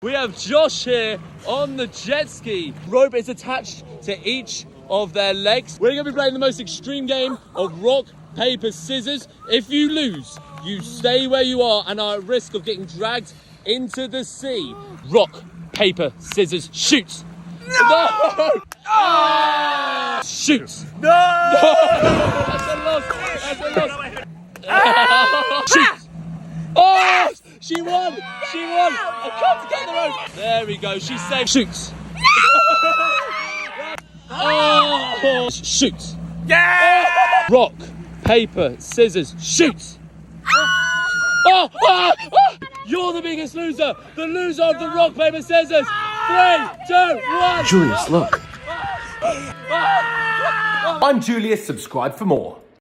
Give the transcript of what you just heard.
We have Josh here on the jet ski. Rope is attached to each of their legs. We're going to be playing the most extreme game of rock, paper, scissors. If you lose, you stay where you are and are at risk of getting dragged into the sea. Rock, paper, scissors, shoot. No! Oh! Shoot. No! That's a loss. That's a loss. Shoot. Oh! She won! She won! I can't get the rope! There we go, she's safe. Shoots! Oh! Shoots! Yeah! Rock, paper, scissors, shoot! Oh! Oh! Oh! You're the biggest loser! The loser of the rock, paper, scissors! 3, 2, 1! Julius, look. I'm Julius, subscribe for more.